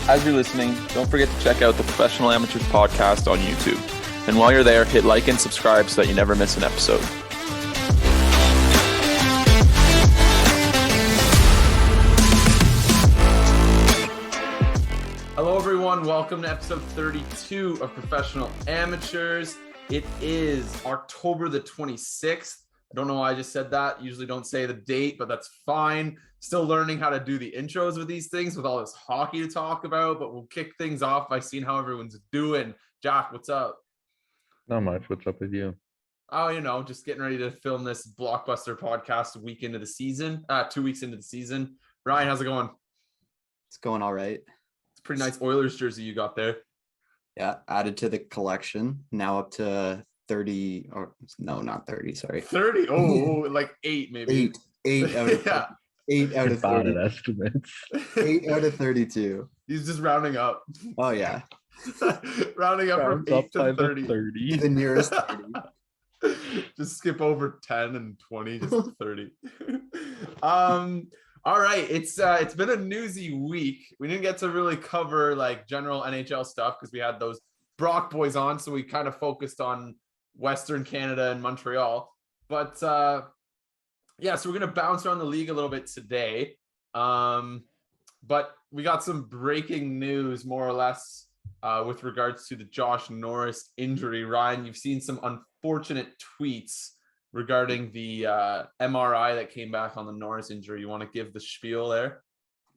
As you're listening, don't forget to check out the Professional Amateurs podcast on YouTube. And while you're there, hit like and subscribe so that you never miss an episode. Hello everyone, welcome to episode 32 of Professional Amateurs. It is October the 26th. I don't know why I just said that. Usually don't say the date, but that's fine. Still learning how to do the intros with these things with all this hockey to talk about, but we'll kick things off by seeing how everyone's doing. Jack, what's up? Not much. What's up with you? Oh, just getting ready to film this blockbuster podcast a week into the season, 2 weeks into the season. Ryan, how's it going? It's going all right. It's a pretty nice Oilers jersey you got there. Yeah, added to the collection. Now up to 30, or no, not 30, sorry. 30? Oh, like 8 maybe. 8 out of yeah. 8 out of 30. Estimates. 8 out of 32. He's just rounding up. Oh yeah. Rounding up from 8 to 30. The nearest 30. Just skip over 10 and 20, just 30. All right, it's been a newsy week. We didn't get to really cover like general NHL stuff because we had those Brock boys on, so we kind of focused on Western Canada and Montreal. But yeah, so we're gonna bounce around the league a little bit today. But we got some breaking news, more or less, with regards to the Josh Norris injury. Ryan, you've seen some unfortunate tweets regarding the MRI that came back on the Norris injury. You want to give the spiel there?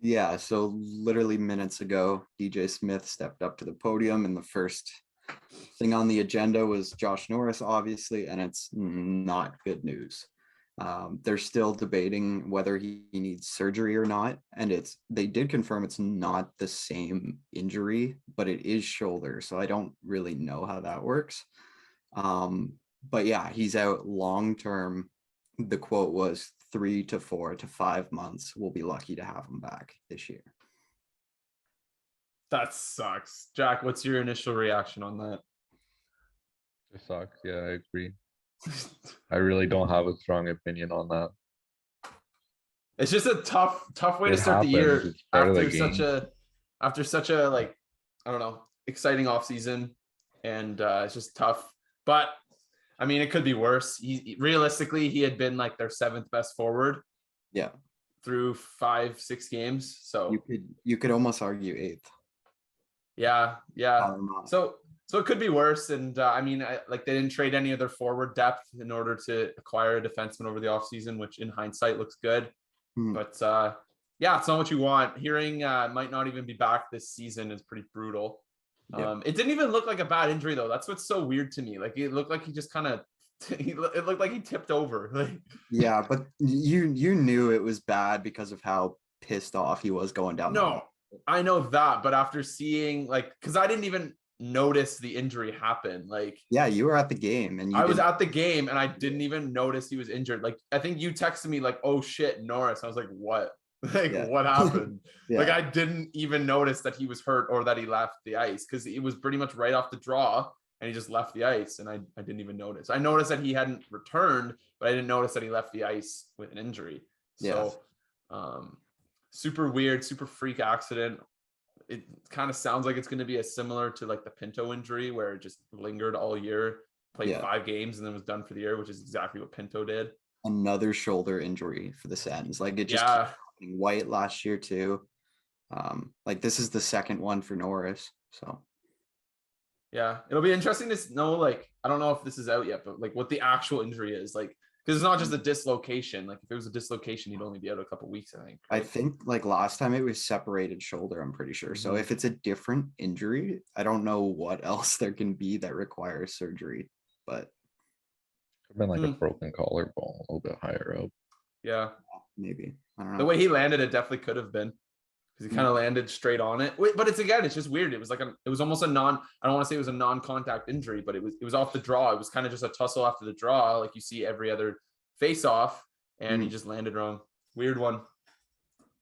Yeah, so literally minutes ago, DJ Smith stepped up to the podium, and the first thing on the agenda was Josh Norris, obviously, and it's not good news. They're still debating whether he needs surgery or not, and they did confirm it's not the same injury, but it is shoulder, so I don't really know how that works. But yeah, he's out long term. The quote was 3 to 4 to 5 months. We'll be lucky to have him back this year. That sucks. Jack, what's your initial reaction on that? It sucks. Yeah, I agree. I really don't have a strong opinion on that. It's just a tough way to start the year after such a like, I don't know, exciting offseason, and it's just tough. But I mean, it could be worse. Realistically, he had been like their 7th best forward. Yeah. Through 5-6 games. So you could almost argue 8th. Yeah. So it could be worse. And I mean, they didn't trade any of their forward depth in order to acquire a defenseman over the offseason, which in hindsight looks good. But yeah, it's not what you want. Hearing might not even be back this season is pretty brutal. Yeah. It didn't even look like a bad injury though. That's what's so weird to me. Like it looked like he just kind of it looked like he tipped over. Like yeah, but you knew it was bad because of how pissed off he was going down. No, I know that, but after seeing because I didn't even notice the injury happen. Like yeah, you were at the game, and I was at the game, and I didn't even notice he was injured. Like I think you texted me like, "Oh shit, Norris." I was like, "What?" Like what happened? Yeah. Like I didn't even notice that he was hurt or that he left the ice because it was pretty much right off the draw and he just left the ice, and I didn't even notice. I noticed that he hadn't returned, but I didn't notice that he left the ice with an injury. So super weird, super freak accident. It kind of sounds like it's going to be similar to like the Pinto injury where it just lingered all year, played 5 games and then was done for the year, which is exactly what Pinto did. Another shoulder injury for the Sens. Like it just White last year too. Like this is the second one for Norris. So yeah, it'll be interesting to know. Like I don't know if this is out yet, but like what the actual injury is. Like because it's not just a dislocation. Like if it was a dislocation, he'd only be out a couple weeks, I think. Right? I think like last time it was separated shoulder. I'm pretty sure. So if it's a different injury, I don't know what else there can be that requires surgery. But could have been like a broken collarbone, a little bit higher up. Yeah, maybe. I don't know. The way he landed, it definitely could have been because he kind of landed straight on it. But it's just weird. It was like it was almost I don't want to say it was a non-contact injury, but it was off the draw. It was kind of just a tussle after the draw, like you see every other face-off, and he just landed wrong. Weird one.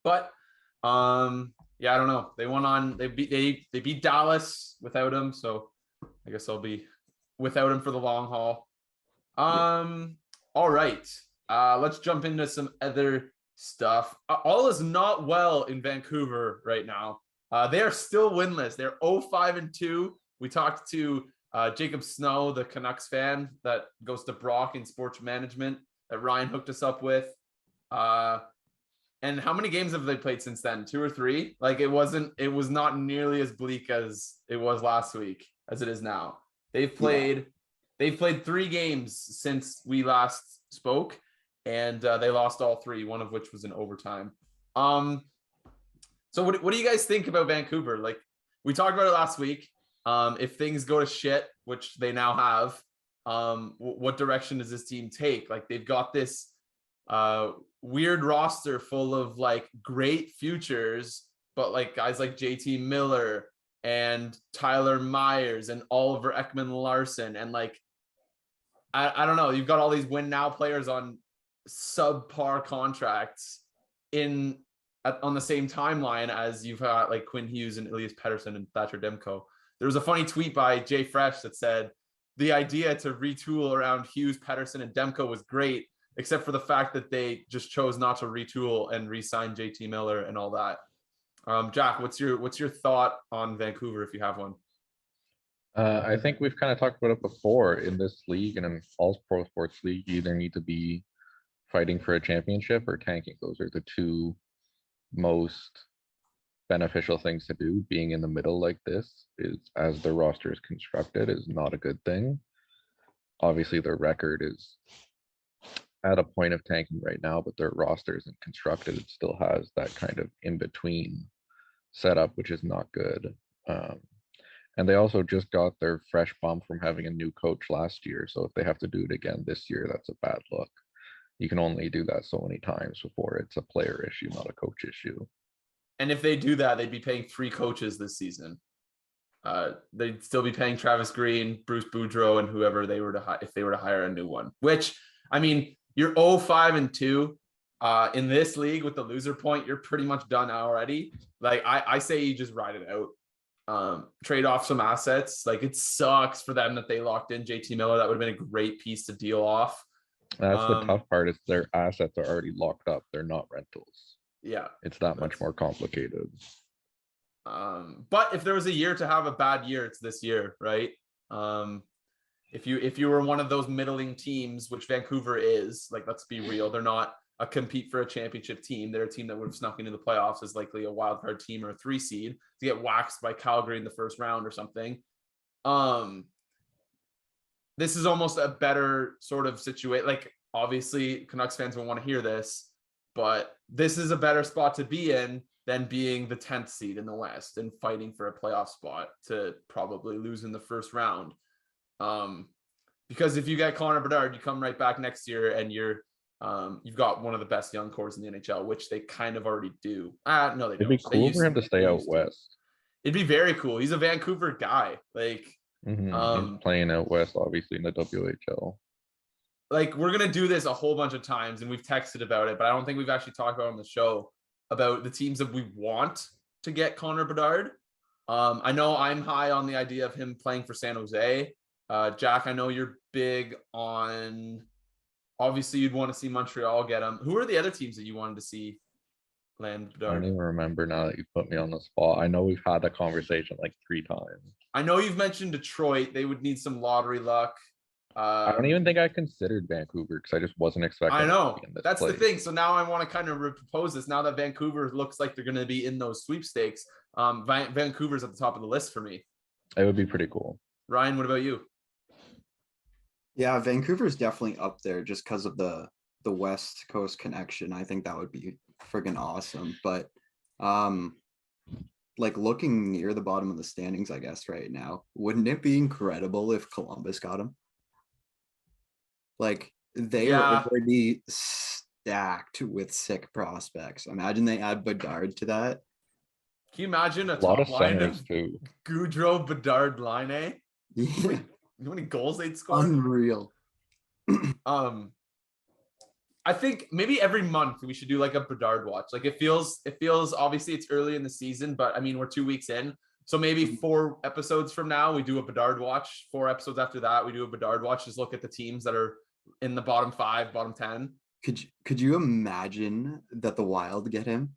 But yeah, I don't know. They went on. They beat Dallas without him, so I guess I'll be without him for the long haul. All right. Let's jump into some other stuff. All is not well in Vancouver right now. They are still winless. They're 0-5-2. We talked to Jacob Snow, the Canucks fan that goes to Brock in sports management that Ryan hooked us up with. And how many games have they played since then? 2 or 3? Like it was not nearly as bleak as it was last week as it is now. They've played 3 games since we last spoke, and they lost all 3, one of which was in overtime. So what do you guys think about Vancouver? Like we talked about it last week. If things go to shit, which they now have, what direction does this team take? Like they've got this weird roster full of like great futures, but like guys like JT Miller and Tyler Myers and Oliver Ekman-Larsson, and like I don't know, you've got all these win now players on subpar contracts on the same timeline as you've got like Quinn Hughes and Elias Pettersson and Thatcher Demko. There was a funny tweet by Jay Fresh that said the idea to retool around Hughes, Pettersson, and Demko was great, except for the fact that they just chose not to retool and re-sign JT Miller and all that. Jack, what's your thought on Vancouver if you have one? I think we've kind of talked about it before in this league and in all pro sports league. You either need to be fighting for a championship or tanking. Those are the 2 most beneficial things to do. Being in the middle like this is, as the roster is constructed, is not a good thing. Obviously, their record is at a point of tanking right now, but their roster isn't constructed. It still has that kind of in-between setup, which is not good. And they also just got their fresh bump from having a new coach last year. So if they have to do it again this year, that's a bad look. You can only do that so many times before it's a player issue, not a coach issue. And if they do that, they'd be paying 3 coaches this season. They'd still be paying Travis Green, Bruce Boudreau, and whoever they were to if they were to hire a new one. Which, I mean, you're 0-5-2 in this league with the loser point. You're pretty much done already. Like I say, you just ride it out. Trade off some assets. Like it sucks for them that they locked in JT Miller. That would have been a great piece to deal off. That's the tough part, is their assets are already locked up. They're not rentals. Yeah. It's that much more complicated. But if there was a year to have a bad year, it's this year, right? If you were one of those middling teams, which Vancouver is, like, let's be real, they're not a compete for a championship team. They're a team that would have snuck into the playoffs as likely a wild card team or a 3 seed to get waxed by Calgary in the first round or something. This is almost a better sort of situation. Like, obviously, Canucks fans will want to hear this, but this is a better spot to be in than being the 10th seed in the West and fighting for a playoff spot to probably lose in the first round. Because if you get Connor Bedard, you come right back next year and you've got one of the best young cores in the NHL, which they kind of already do. No, they don't. It'd be cool for him to stay out west. It'd be very cool. He's a Vancouver guy. Like, he's playing out west, obviously, in the WHL. Like, we're gonna do this a whole bunch of times, and we've texted about it, but I don't think we've actually talked about it on the show about the teams that we want to get Connor Bedard. I know I'm high on the idea of him playing for San Jose. Jack, I know you're big on. Obviously, you'd want to see Montreal get him. Who are the other teams that you wanted to see land Bedard? I don't even remember now that you put me on the spot. I know we've had that conversation like 3 times. I know you've mentioned Detroit. They would need some lottery luck. I don't even think I considered Vancouver because I just wasn't expecting. I know that's the thing. So now I want to kind of propose this. Now that Vancouver looks like they're going to be in those sweepstakes, Vancouver's at the top of the list for me. It would be pretty cool. Ryan, what about you? Yeah, Vancouver's definitely up there just because of the West Coast connection. I think that would be friggin' awesome. But like looking near the bottom of the standings, I guess right now, wouldn't it be incredible if Columbus got him? Like they are already stacked with sick prospects. Imagine they add Bedard to that. Can you imagine a lot top of line centers of too? Goudreau, Bedard, Line? Yeah. You know how many goals they'd score? Unreal. I think maybe every month we should do like a Bedard watch. Like it feels obviously it's early in the season, but I mean we're 2 weeks in. So maybe 4 episodes from now we do a Bedard watch. 4 episodes after that we do a Bedard watch. Just look at the teams that are in the bottom 5, bottom 10. Could you imagine that the Wild get him?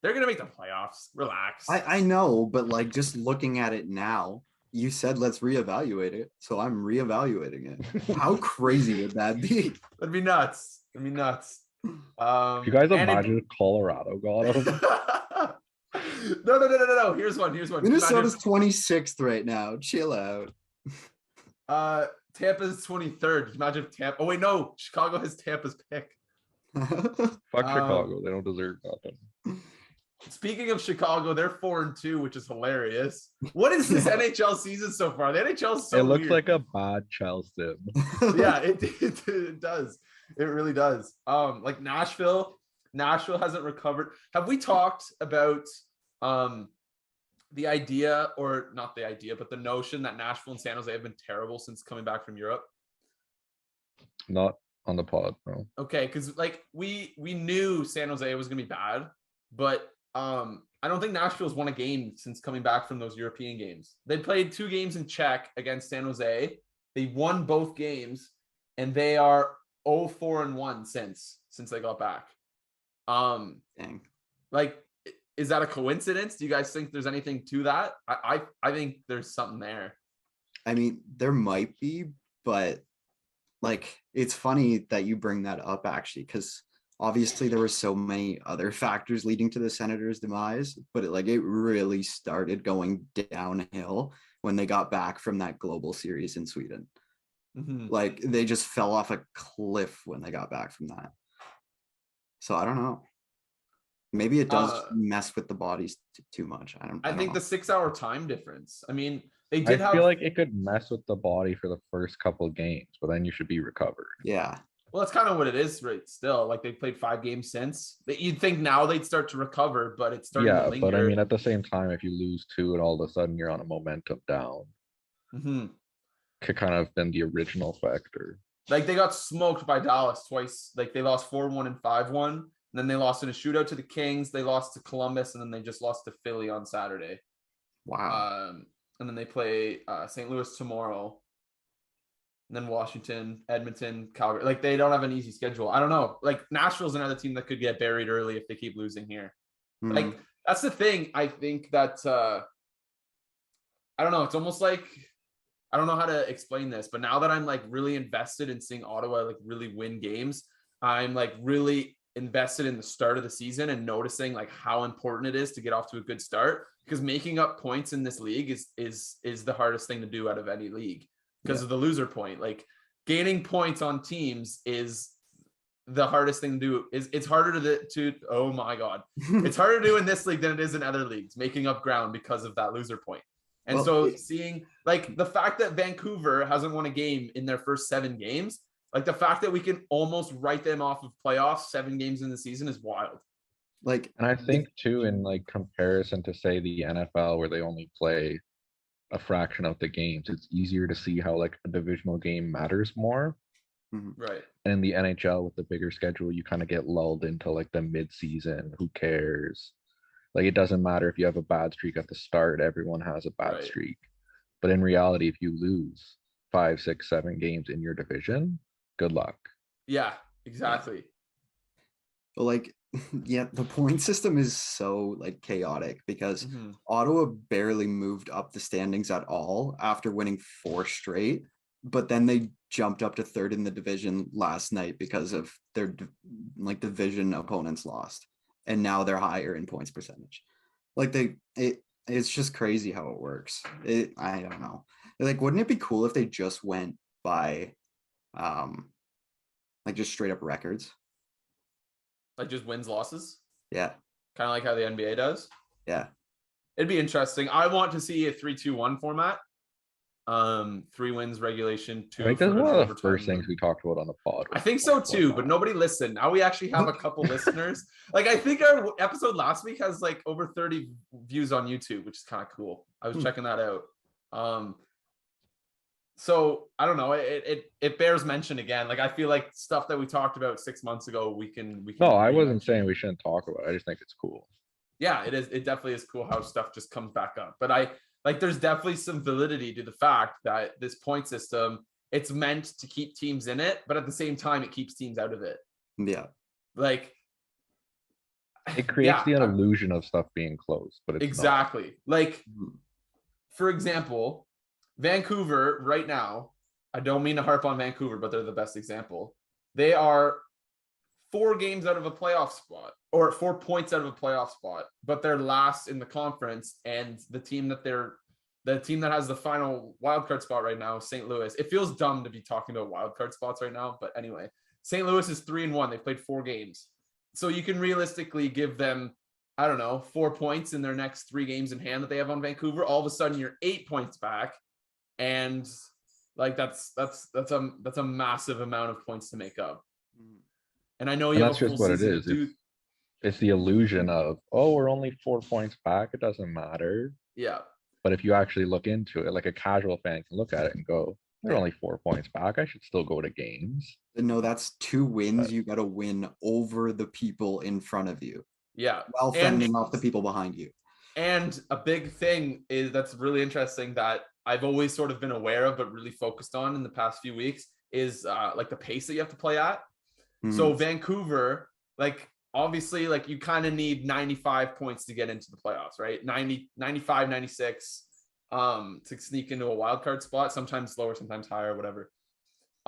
They're gonna make the playoffs. Relax. I know, but like just looking at it now, you said let's reevaluate it, so I'm reevaluating it. How crazy would that be? That'd be nuts. It'd be nuts. You guys imagine Colorado got him? No. Here's one. Minnesota's 26th right now. Chill out. Tampa's 23rd. Imagine if Tampa. Oh wait, no. Chicago has Tampa's pick. Fuck Chicago. They don't deserve nothing. Speaking of Chicago, they're 4-2, which is hilarious. What is this NHL season so far? The NHL is so it looks weird. like a bad Chelsea. Yeah, it does. It really does. Like Nashville hasn't recovered. Have we talked about the idea, or not the idea, but the notion that Nashville and San Jose have been terrible since coming back from Europe? Not on the pod, no. Okay, because like we knew San Jose was gonna be bad, but I don't think Nashville's won a game since coming back from those European games. They played 2 games in Czech against San Jose. They won both games, and they are 0-4-1 since they got back. Dang. Like, is that a coincidence? Do you guys think there's anything to that? I think there's something there. I mean, there might be, but like it's funny that you bring that up actually, because obviously there were so many other factors leading to the Senators' demise, but it really started going downhill when they got back from that global series in Sweden. Mm-hmm. Like they just fell off a cliff when they got back from that. So I don't know. Maybe it does mess with the bodies too much. I think know. the 6-hour time difference. I mean, they I feel like it could mess with the body for the first couple of games, but then you should be recovered. Yeah. Well, that's kind of what it is, right? Still, like they've played 5 games since. You'd think now they'd start to recover, but it's starting to linger. But I mean, at the same time, if you lose 2 and all of a sudden you're on a momentum down, could kind of been the original factor. Like they got smoked by Dallas twice. Like they lost 4-1 and 5-1. And then they lost in a shootout to the Kings. They lost to Columbus, and then they just lost to Philly on Saturday. Wow. And then they play St. Louis tomorrow. And then Washington, Edmonton, Calgary. Like they don't have an easy schedule. I don't know. Like Nashville's another team that could get buried early if they keep losing here. Like that's the thing. I think that I don't know. It's almost like I don't know how to explain this, but now that I'm like really invested in seeing Ottawa like really win games, I'm like really invested in the start of the season and noticing like how important it is to get off to a good start, because making up points in this league is the hardest thing to do out of any league because of the loser point. Like gaining points on teams is the hardest thing to do. It's harder to oh my god, it's harder to do in this league than it is in other leagues, making up ground because of that loser point. And so seeing like the fact that Vancouver hasn't won a game in their first 7 games, like the fact that we can almost write them off of playoffs 7 games in the season is wild. Like, and I think too, in like comparison to say the NFL where they only play a fraction of the games, it's easier to see how like a divisional game matters more. Right. And in the NHL with the bigger schedule, you kind of get lulled into like the mid-season. Who cares? Like it doesn't matter if you have a bad streak at the start, everyone has a bad streak. But in reality, if you lose 5, 6, 7 games in your division, good luck. Yeah, exactly. But like, yeah, the point system is so like chaotic because Ottawa barely moved up the standings at all after winning 4 straight, but then they jumped up to 3rd in the division last night because of their like division opponents lost, and now they're higher in points percentage. Like it's just crazy how it works. I don't know. Like, wouldn't it be cool if they just went by like just straight up records? Like just wins, losses? Yeah. Kind of like how the NBA does? Yeah. It'd be interesting. I want to see a 3-2-1 format. 3 wins, regulation, 2. I think that's one of the first things we talked about on the pod. I think so too, but nobody listened. Now we actually have a couple listeners. Like I think our episode last week has like over 30 views on YouTube, which is kind of cool. I was checking that out. So I don't know. It bears mention again. Like I feel like stuff that we talked about 6 months ago, we can. No, I wasn't saying we shouldn't talk about it. I just think it's cool. Yeah, it is. It definitely is cool how stuff just comes back up. But there's definitely some validity to the fact that this point system, it's meant to keep teams in it, but at the same time, it keeps teams out of it. Yeah. Like, It creates the illusion of stuff being close, but it's exactly not. like, for example, Vancouver right now, I don't mean to harp on Vancouver, but they're the best example. They are 4 games out of a playoff spot, or 4 points out of a playoff spot, but they're last in the conference. And the team that has the final wildcard spot right now, St. Louis. It feels dumb to be talking about wildcard spots right now, but anyway, St. Louis is 3-1. They played 4 games. So you can realistically give them, I don't know, 4 points in their next 3 games in hand that they have on Vancouver. All of a sudden you're 8 points back. And like, that's a massive amount of points to make up. And I know you have that's just what it is. It's the illusion of, oh, we're only 4 points back. It doesn't matter. Yeah. But if you actually look into it, like a casual fan can look at it and go, they're only 4 points back. I should still go to games. No, that's 2 wins. You got to win over the people in front of you. Yeah. While fending off the people behind you. And a big thing that's really interesting that I've always sort of been aware of, but really focused on in the past few weeks is like the pace that you have to play at. So Vancouver, like, obviously, like, you kind of need 95 points to get into the playoffs, right? 90, 95, 96 to sneak into a wild card spot, sometimes lower, sometimes higher, whatever.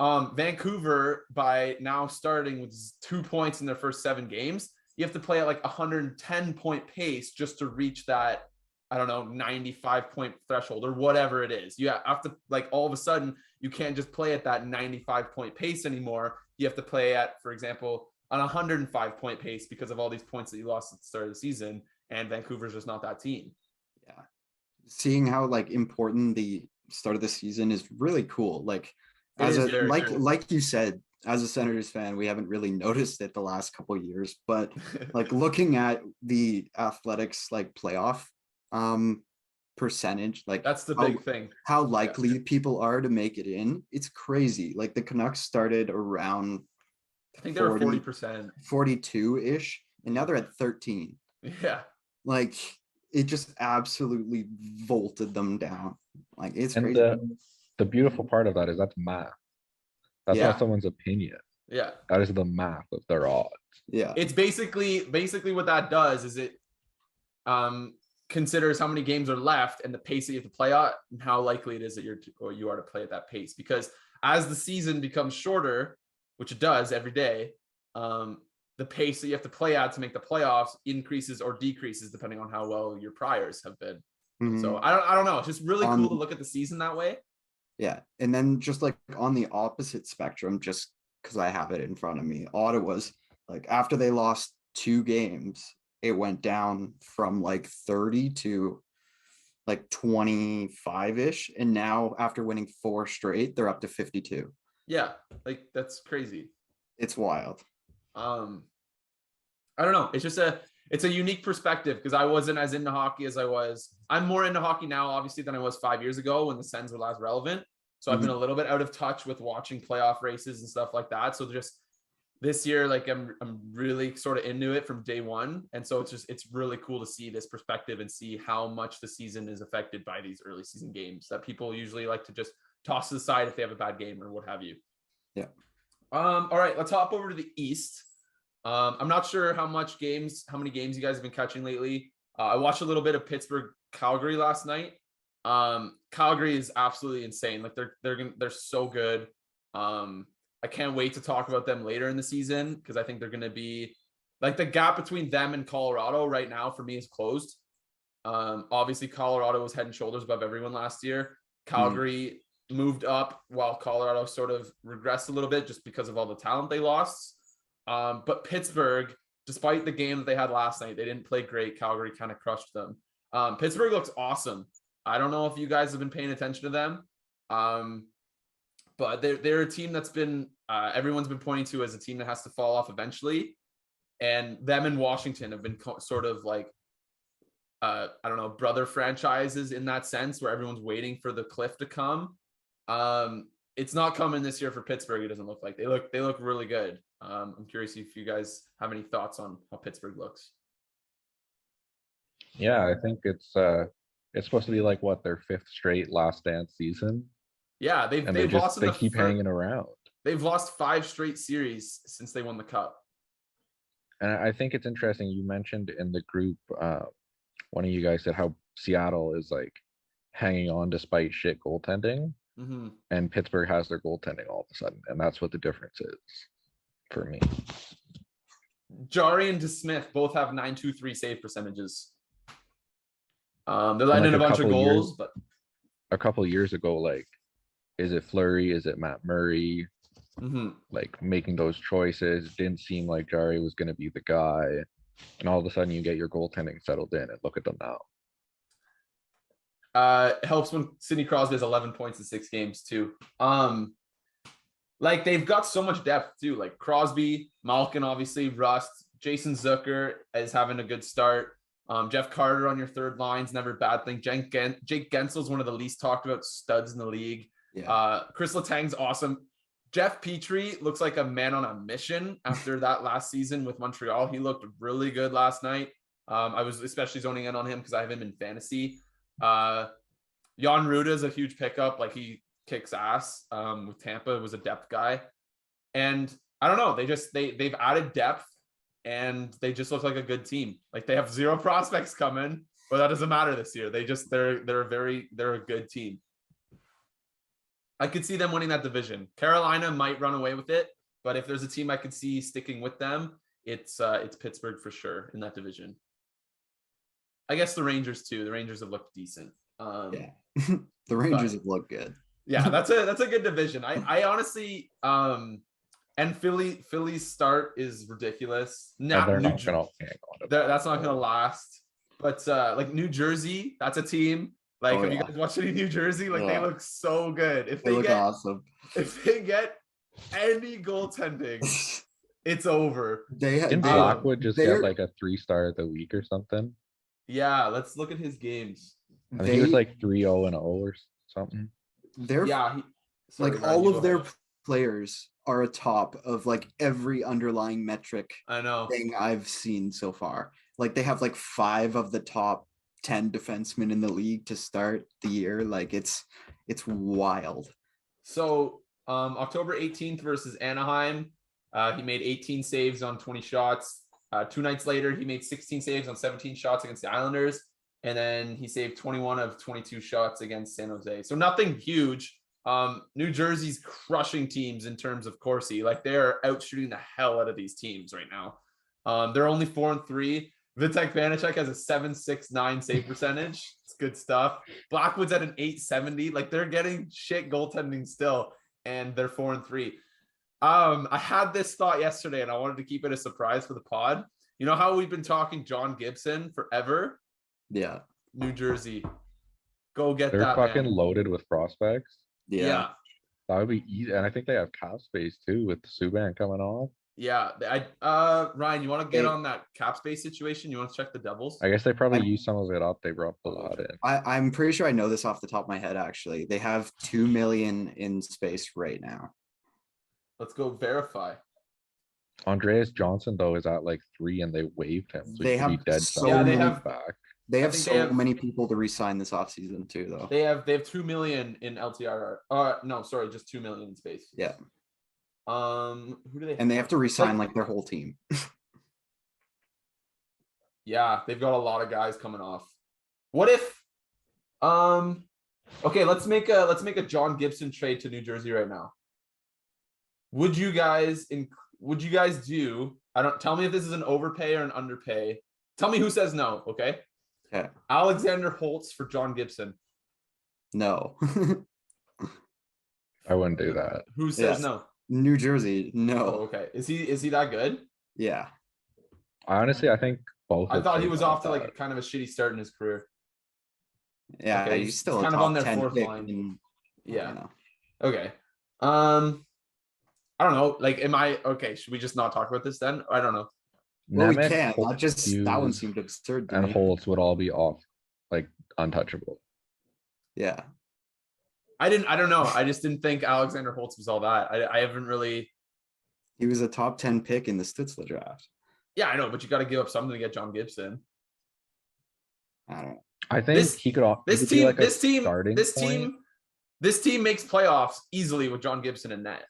Vancouver, by now starting with 2 points in their first 7 games, you have to play at like 110 point pace just to reach that, I don't know, 95 point threshold or whatever it is. You have to, like, all of a sudden, you can't just play at that 95 point pace anymore. You have to play at, for example, on 105 point pace because of all these points that you lost at the start of the season. And Vancouver's just not that team. Yeah. Seeing how like important the start of the season is really cool. Like, like you said, as a Senators fan, we haven't really noticed it the last couple of years, but like looking at the Athletics like playoff percentage, like that's the big thing, how likely people are to make it in. It's crazy. Like the Canucks started around, I think they were 40%, 42-ish, and now they're at 13. Yeah. Like, it just absolutely vaulted them down. Like, it's and crazy. The beautiful part of that is that's math. That's not someone's opinion. Yeah. That is the math of their odds. Yeah. It's basically what that does is it considers how many games are left and the pace that you have to play at and how likely it is that you are to play at that pace. Because as the season becomes shorter, which it does every day, the pace that you have to play at to make the playoffs increases or decreases depending on how well your priors have been. So I don't know. It's just really cool to look at the season that way. Yeah. And then just like on the opposite spectrum, just because I have it in front of me, Ottawa's like, after they lost 2 games, it went down from like 30 to like 25-ish. And now after winning 4 straight, they're up to 52. Yeah. Like, that's crazy. It's wild. I don't know. It's just it's a unique perspective because I wasn't as into hockey as I was. I'm more into hockey now, obviously, than I was 5 years ago when the Sens were last relevant. So I've been a little bit out of touch with watching playoff races and stuff like that. So just this year, like, I'm really sort of into it from day one. And so it's really cool to see this perspective and see how much the season is affected by these early season games that people usually like to just toss to the side if they have a bad game or what have you. Yeah. All right, let's hop over to the East. I'm not sure how many games you guys have been catching lately. I watched a little bit of Pittsburgh Calgary last night. Calgary is absolutely insane. Like, they're so good. I can't wait to talk about them later in the season because I think they're going to be like, the gap between them and Colorado right now for me is closed. Obviously Colorado was head and shoulders above everyone last year. Calgary moved up while Colorado sort of regressed a little bit just because of all the talent they lost. But Pittsburgh, despite the game that they had last night, they didn't play great. Calgary kind of crushed them. Pittsburgh looks awesome. I don't know if you guys have been paying attention to them. But they're a team that's been, everyone's been pointing to as a team that has to fall off eventually. And them and Washington have been sort of like, I don't know, brother franchises in that sense where everyone's waiting for the cliff to come. It's not coming this year for Pittsburgh. It doesn't look like they look really good. I'm curious if you guys have any thoughts on how Pittsburgh looks. Yeah, I think it's supposed to be like their 5th straight last dance season. Yeah, they keep hanging around. They've lost 5 straight series since they won the cup. And I think it's interesting. You mentioned in the group, one of you guys said how Seattle is like hanging on despite shit goaltending, and Pittsburgh has their goaltending all of a sudden, and that's what the difference is for me. Jari and DeSmith both have 923 save percentages. They're letting like in a bunch of goals, years, but a couple years ago, like, is it Fleury? Is it Matt Murray? Like making those choices, didn't seem like Jari was going to be the guy, and all of a sudden you get your goaltending settled in, and look at them now. It helps when Sidney Crosby has 11 points in 6 games too. Like they've got so much depth too. Like Crosby, Malkin, obviously, Rust, Jason Zucker is having a good start. Jeff Carter on your third line's never a bad thing. Jake Gensel's one of the least talked about studs in the league. Chris Letang's awesome. Jeff Petrie looks like a man on a mission after that last season with Montreal. He looked really good last night. I was especially zoning in on him because I have him in fantasy. Jan Ruda is a huge pickup. Like he kicks ass with Tampa, was a depth guy. And I don't know, they've added depth and they just look like a good team. Like they have 0 prospects coming, but that doesn't matter this year. They're a good team. I could see them winning that division. Carolina might run away with it, but if there's a team I could see sticking with them, it's Pittsburgh for sure in that division. I guess the Rangers too. The Rangers have looked decent. The Rangers have looked good. Yeah, that's a good division. I honestly and Philly's start is ridiculous. That's not gonna last. But like New Jersey, that's a team. Like, have you guys watched any New Jersey? Like, they look so good. If they look awesome. If they get any goaltending, it's over. Didn't Blackwood just get like a 3-star of the week or something? Yeah, let's look at his games. I think he was like 3-0-0 or something. All of their players are atop of like every underlying metric thing I've seen so far. Like they have like 5 of the top 10 defensemen in the league to start the year. Like it's wild. So October 18th versus Anaheim, he made 18 saves on 20 shots. 2 nights later, he made 16 saves on 17 shots against the Islanders, and then he saved 21 of 22 shots against San Jose. So nothing huge. New Jersey's crushing teams in terms of Corsi. Like they're out shooting the hell out of these teams right now. They're only 4-3. Vitek Vanacek has a 7.69 save percentage. It's good stuff. Blackwood's at an 8.70. Like they're getting shit goaltending still, and they're 4-3. I had this thought yesterday, and I wanted to keep it a surprise for the pod. You know how we've been talking John Gibson forever? Yeah. New Jersey, go get They're that. They're fucking man. loaded with prospects. Yeah. That would be easy, and I think they have cap space too with Subban coming off. Yeah, Ryan, you want to get on that cap space situation? You want to check the Devils? I guess they probably used some of it up. They brought a lot in. I'm pretty sure I know this off the top of my head. Actually, they have $2 million in space right now. Let's go verify. Andreas Johnson though is at like 3, and they waived him. So they have back. They have so many people to re-sign this offseason too, though. They have $2 million in LTR. No, sorry, just $2 million in space. Yeah. Who do they? And they have to re-sign like their whole team. Yeah, they've got a lot of guys coming off. What if? Okay, let's make a John Gibson trade to New Jersey right now. Would you guys do? Tell me if this is an overpay or an underpay. Tell me who says no. Okay. Okay. Alexander Holtz for John Gibson. No. I wouldn't do that. Who says no? New Jersey. No. Oh, okay. Is he that good? Yeah. Honestly, I think both. I thought he was off to like kind of a shitty start in his career. Yeah, okay, he's still kind of on their 4th line. Yeah. Okay. I don't know. Like, should we just not talk about this then? I don't know. Well, we can't. That one seemed absurd. And Holtz would all be off, like untouchable. Yeah. I don't know. I just didn't think Alexander Holtz was all that. I haven't really. He was a top 10 pick in the Stutzla draft. Yeah, I know, but you got to give up something to get John Gibson. I don't know. I think he could. This team makes playoffs easily with John Gibson in net.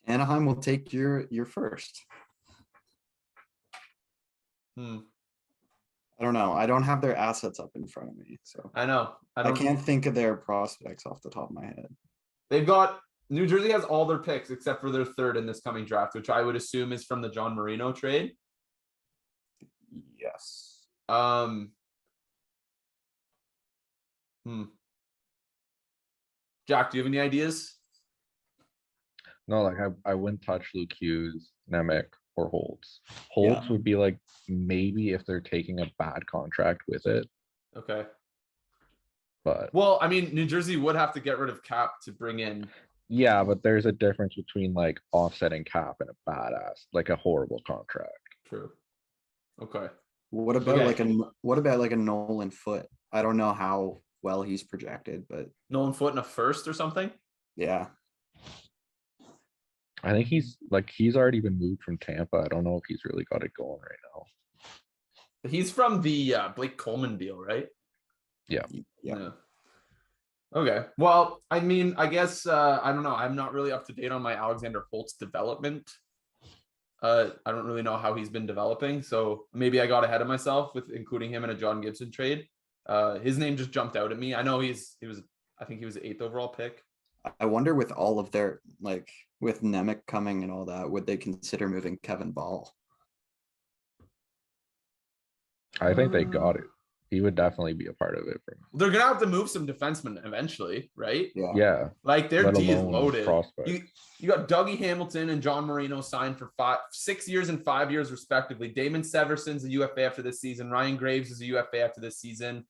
Anaheim will take your first. I don't know. I don't have their assets up in front of me, so I know. I can't think of their prospects off the top of my head. They've got New Jersey has all their picks except for their third in this coming draft, which I would assume is from the John Marino trade. Yes. Jack, do you have any ideas? No, like I wouldn't touch Luke Hughes, Nemec, or Holtz. Holtz would be like maybe if they're taking a bad contract with it. Okay. But well, I mean, New Jersey would have to get rid of cap to bring in. Yeah, but there's a difference between like offsetting cap and a badass, like a horrible contract. True. Okay. What about like a Nolan Foote? I don't know how well he's projected, but Nolan Foote in a first or something? Yeah. I think he's already been moved from Tampa. I don't know if he's really got it going right now. He's from the Blake Coleman deal, right? Yeah. Okay. Well, I mean, I guess I don't know. I'm not really up to date on my Alexander Holtz development. I don't really know how he's been developing, so maybe I got ahead of myself with including him in a John Gibson trade. His name just jumped out at me. I know I think he was the 8th overall pick. I wonder with all of their with Nemec coming and all that, would they consider moving Kevin Ball? I think they got it. He would definitely be a part of it. They're gonna have to move some defensemen eventually, right? Yeah. Like their D is loaded. You got Dougie Hamilton and John Marino signed for 6 years and 5 years respectively. Damon Severson's a UFA after this season. Ryan Graves is a UFA after this season.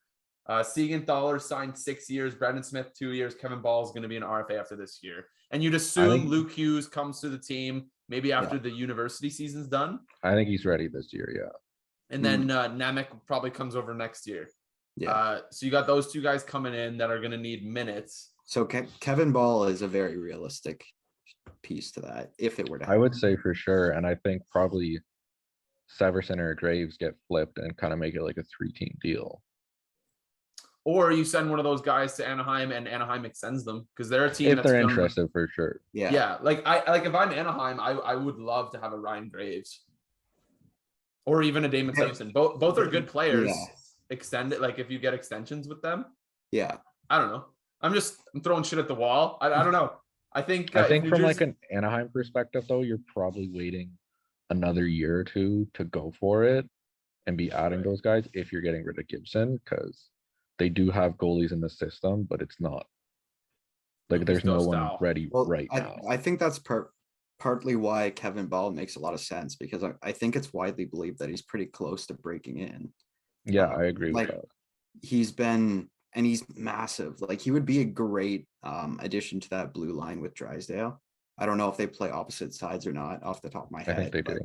Siegenthaler signed 6 years. Brendan Smith 2 years. Kevin Ball is going to be an RFA after this year. And you'd assume Luke Hughes comes to the team maybe after the university season's done. I think he's ready this year. Yeah. And then Nemec probably comes over next year. Yeah. So you got those two guys coming in that are going to need minutes. So Kevin Ball is a very realistic piece to that if it were to happen. I would say for sure. And I think probably Severson or Graves get flipped and kind of make it like a 3-team deal. Or you send one of those guys to Anaheim and Anaheim extends them because they're a team if they're interested for sure. Yeah. Like if I'm Anaheim, I would love to have a Ryan Graves. Or even a Damon Severson. Both are good players. Yeah. Extend it, like if you get extensions with them. Yeah. I don't know. I'm throwing shit at the wall. I don't know. I think from like an Anaheim perspective though, you're probably waiting another year or two to go for it and be adding those guys if you're getting rid of Gibson, because they do have goalies in the system, but it's not like there's no one ready right now. I think that's partly why Kevin Ball makes a lot of sense, because I think it's widely believed that he's pretty close to breaking in. Yeah, I agree with that. He's massive. Like he would be a great addition to that blue line with Drysdale. I don't know if they play opposite sides or not off the top of my head. I think they do.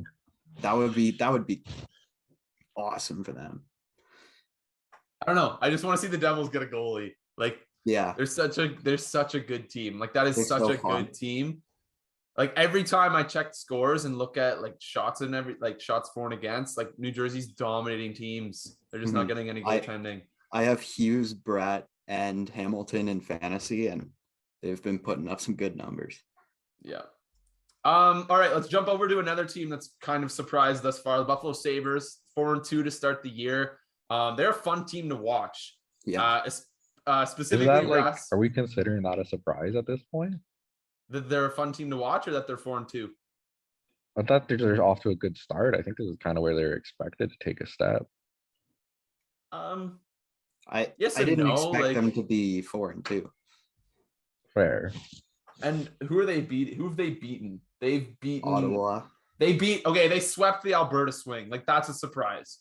That would be awesome for them. I don't know. I just want to see the Devils get a goalie. Like, yeah, they're such a good team. Like that is such a good team. Like every time I check scores and look at like shots shots for and against, like New Jersey's dominating teams. They're just not getting any goaltending. I have Hughes, Bratt, and Hamilton in fantasy, and they've been putting up some good numbers. Yeah. All right, let's jump over to another team that's kind of surprised thus far. The Buffalo Sabres, 4-2 to start the year. They're a fun team to watch. Yeah. Specifically, are we considering that a surprise at this point? That they're a fun team to watch, or that they're 4-2? I thought they're off to a good start. I think this is kind of where they're expected to take a step. I didn't expect them to be 4-2. Fair. And who have they beaten? They've beaten Ottawa. They swept the Alberta Swing. Like that's a surprise.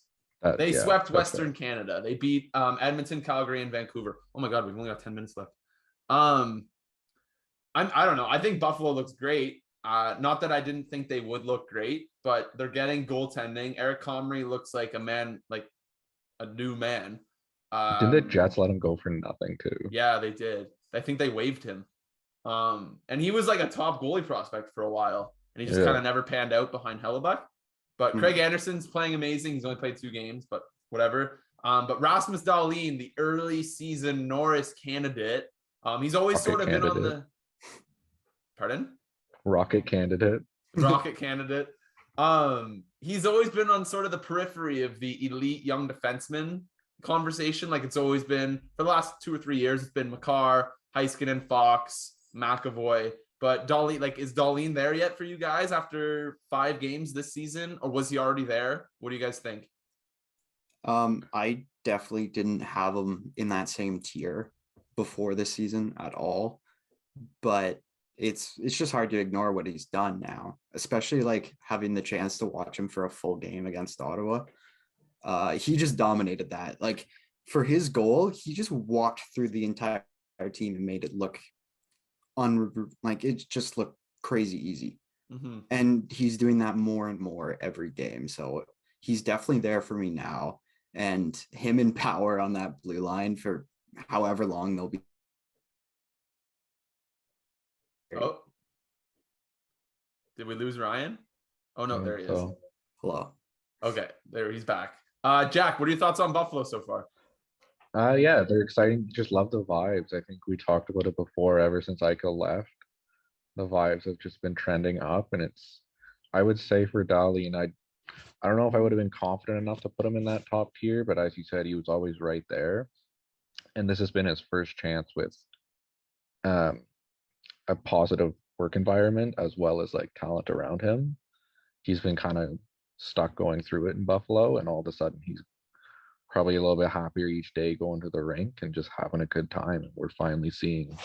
They swept Western Canada. They beat Edmonton, Calgary, and Vancouver. Oh my God, we've only got 10 minutes left. I don't know. I think Buffalo looks great. Not that I didn't think they would look great, but they're getting goaltending. Eric Comrie looks like a man, like a new man. Did the Jets let him go for nothing too? Yeah, they did. I think they waived him. And he was like a top goalie prospect for a while, and he just kind of never panned out behind Hellebuck. But Craig Anderson's playing amazing. He's only played 2 games, but whatever. But Rasmus Dahlin, the early season Norris candidate, he's always sort of been on the. Pardon? Rocket candidate. Rocket candidate. He's always been on sort of the periphery of the elite young defenseman conversation. Like it's always been for the last 2 or 3 years, it's been Makar, Heiskanen, Fox, McAvoy. But Dahlin, like, is Dahlin there yet for you guys after 5 games this season, or was he already there? What do you guys think? I definitely didn't have him in that same tier before this season at all, but it's just hard to ignore what he's done now, especially like having the chance to watch him for a full game against Ottawa. He just dominated that. Like for his goal, he just walked through the entire team and made it look like it just looked crazy easy. Mm-hmm. And he's doing that more and more every game. So he's definitely there for me now. And him and Power on that blue line for however long they'll be. Oh, did we lose Ryan? Oh no, there he is. So, Hello. Okay, there he's back. Jack, what are your thoughts on Buffalo so far? yeah, they're exciting. Just love the vibes. I think we talked about it before. Ever since Eichel left, the vibes have just been trending up, and I would say for Dahlin, I don't know if I would have been confident enough to put him in that top tier, but as you said, he was always right there. And this has been his first chance with a positive work environment as well as like talent around him. He's been kind of stuck going through it in Buffalo, and all of a sudden he's probably a little bit happier each day going to the rink and just having a good time. And we're finally seeing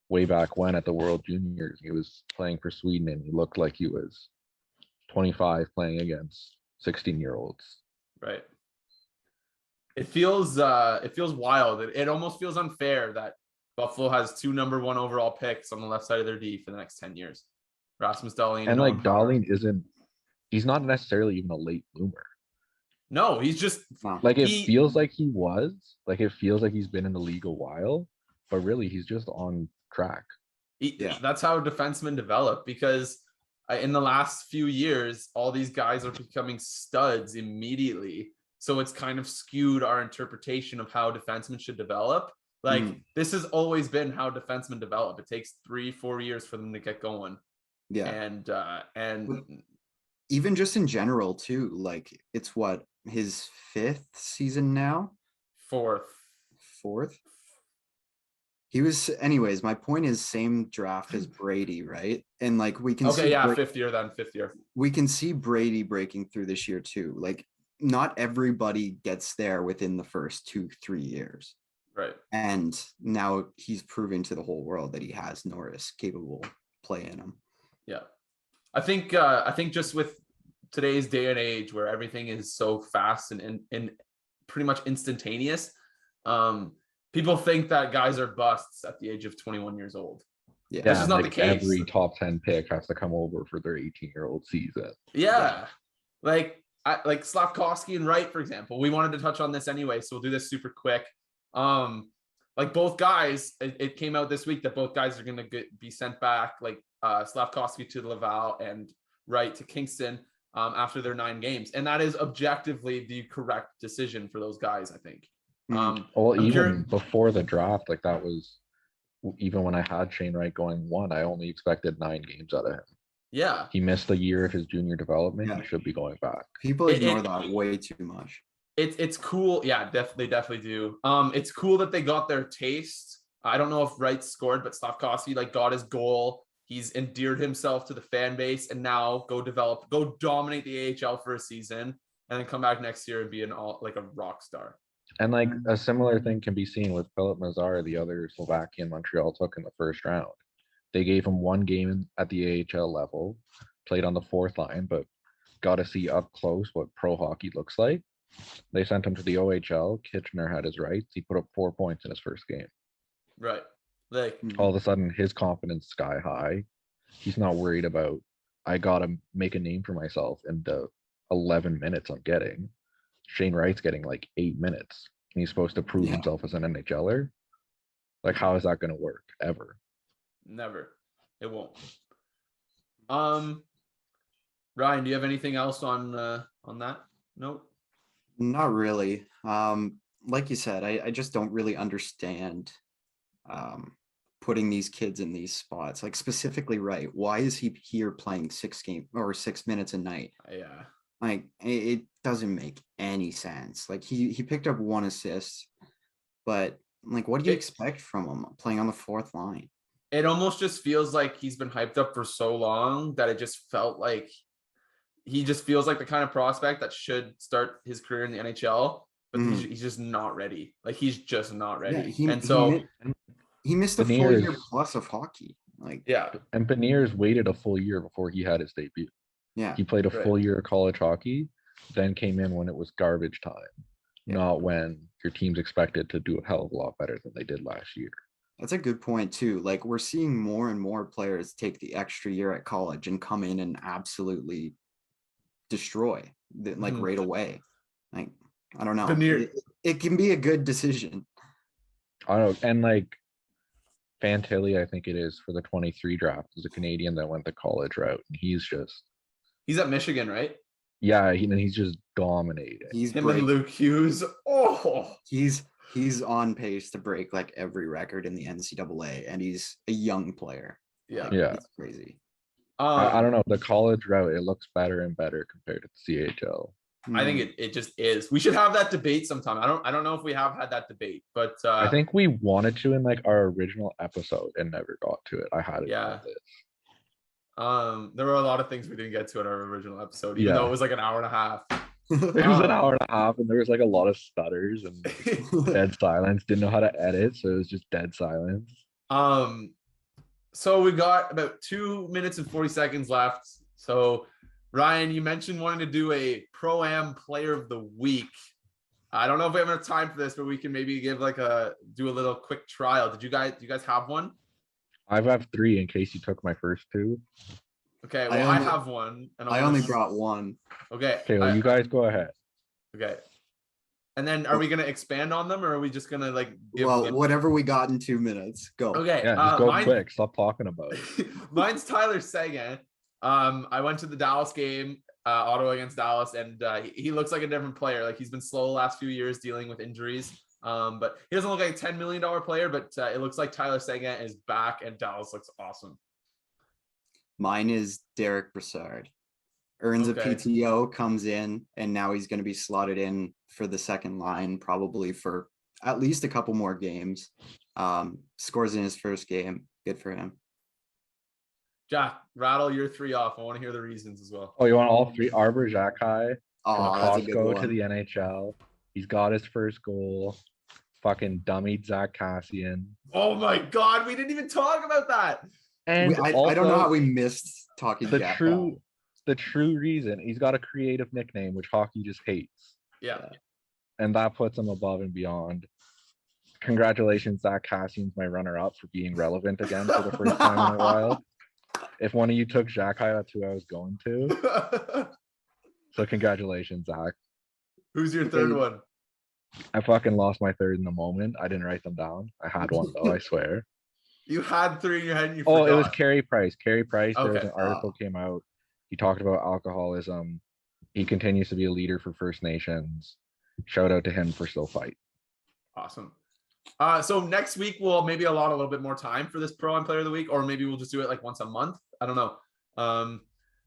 way back when at the World Juniors, he was playing for Sweden and he looked like he was 25 playing against 16-year-olds. Right. It feels wild. It almost feels unfair that Buffalo has 2 number 1 overall picks on the left side of their D for the next 10 years. Rasmus Dahlin And like Dahlin Power. he's not necessarily even a late bloomer. No, he's just like it feels like he was. Like it feels like he's been in the league a while, but really he's just on track. That's how defensemen develop, because in the last few years, all these guys are becoming studs immediately. So it's kind of skewed our interpretation of how defensemen should develop. Like this has always been how defensemen develop. It takes 3-4 years for them to get going. Yeah. And even just in general too, like it's what, his 5th season now? 4th. He was, anyways, my point is same draft as Brady, right? And like we can see 5th year. We can see Brady breaking through this year too. Like not everybody gets there within the first 2-3 years. Right. And now he's proving to the whole world that he has Norris capable play in him. Yeah. I think just with today's day and age where everything is so fast and pretty much instantaneous, people think that guys are busts at the age of 21 years old. Yeah, this is not the case. Every top 10 pick has to come over for their 18-year-old season. Yeah. Like Slafkovsky and Wright, for example. We wanted to touch on this anyway, so we'll do this super quick. Like both guys, it came out this week that both guys are going to be sent back, like Slafkovsky to Laval and Wright to Kingston after their 9 games. And that is objectively the correct decision for those guys, I think. Well, even before the draft, like that was, even when I had Shane Wright going 1, I only expected 9 games out of him. Yeah. He missed a year of his junior development. Yeah. He should be going back. People ignore that way too much. It's cool. Yeah, they definitely do. It's cool that they got their taste. I don't know if Wright scored, but Slafkovsky like got his goal. He's endeared himself to the fan base, and now go dominate the AHL for a season, and then come back next year and be like a rock star. And like a similar thing can be seen with Philip Mazar, the other Slovakian Montreal took in the first round. They gave him 1 game at the AHL level, played on the 4th line, but got to see up close what pro hockey looks like. They sent him to the OHL. Kitchener had his rights. He put up 4 points in his first game. Right. Like all of a sudden, his confidence sky high. He's not worried about, I got to make a name for myself in the 11 minutes I'm getting. Shane Wright's getting like 8 minutes. And he's supposed to prove himself as an NHLer. Like, how is that going to work ever? Never. It won't. Ryan, do you have anything else on that? Nope. Not really. Like you said, I just don't really understand putting these kids in these spots, like specifically Wright. Why is he here playing 6 minutes a night? Yeah. Like it doesn't make any sense. Like he picked up 1 assist, but like what do you expect from him playing on the 4th line? It almost just feels like he's been hyped up for so long that it just felt like he just feels like the kind of prospect that should start his career in the NHL, but he's just not ready. Like he's just not ready. Yeah, he missed a full year plus of hockey. Like and Beniers waited a full year before he had his debut. Yeah, he played a full year of college hockey, then came in when it was garbage time, not when your team's expected to do a hell of a lot better than they did last year. That's a good point too. Like we're seeing more and more players take the extra year at college and come in and absolutely destroy like right away. Like I don't know. It can be a good decision. I don't know. And like Fantilli, I think it is for the 23 draft, is a Canadian that went the college route. And he's at Michigan, right? Yeah, he's just dominating. Him and Luke Hughes. Oh, he's on pace to break like every record in the NCAA, and he's a young player. Yeah, it's crazy. I don't know, the college route, it looks better and better compared to the CHL. I think it just is. We should have that debate sometime. I don't know if we have had that debate, but I think we wanted to in like our original episode and never got to it. I had it. Yeah. There were a lot of things we didn't get to in our original episode, even though it was like an hour and a half. It was an hour and a half, and there was like a lot of stutters and dead silence. Didn't know how to edit, so it was just dead silence. So we got about 2 minutes and 40 seconds left. So Ryan, you mentioned wanting to do a Pro-Am Player of the Week. I don't know if we have enough time for this, but we can maybe do a little quick trial. Do you guys have one? I have 3 in case you took my first 2. Okay, well, I have one. And I only brought 1. Okay. Okay, well, you guys go ahead. Okay. And then are we going to expand on them, or are we just going to like give whatever we got in 2 minutes. Go. Okay. Yeah, just go quick. Stop talking about it. Mine's Tyler Seguin. I went to the Dallas game, Ottawa against Dallas, and he looks like a different player. Like he's been slow the last few years dealing with injuries. But he doesn't look like a $10 million player, but it looks like Tyler Seguin is back and Dallas looks awesome. Mine is Derek Brassard. Earns a PTO, comes in, and now he's going to be slotted in for the second line, probably for at least a couple more games. Scores in his first game. Good for him. Jack, rattle your 3 off. I want to hear the reasons as well. Oh, you want all 3? Arbor Xhekaj from Costco to the NHL. He's got his first goal. Fucking dummied Zach Kassian. Oh my God, we didn't even talk about that. And I don't know how we missed talking the true reason. He's got a creative nickname, which hockey just hates. Yeah. And that puts him above and beyond. Congratulations, Zach Kassian's my runner-up for being relevant again for the first time in a while. If one of you took Xhekaj, that's who I was going to. So congratulations, Zach. Who's your third one? I fucking lost my third in the moment. I didn't write them down. I had one though, I swear. You had 3 in your head and you forgot. It was Carey Price. Carey Price, Okay. There was an article came out. He talked about alcoholism. He continues to be a leader for First Nations. Shout out to him for still fight. Awesome. So next week we'll maybe allot a little bit more time for this Pro-Am Player of the Week, or maybe we'll just do it like once a month. I don't know.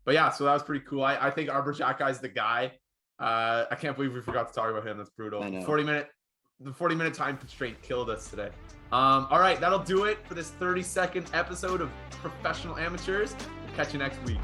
But yeah, so that was pretty cool. I think Arbor Xhekaj is the guy. I can't believe we forgot to talk about him. That's brutal. I know. 40-minute time constraint killed us today. All right, that'll do it for this 30-second episode of Professional Amateurs. We'll catch you next week.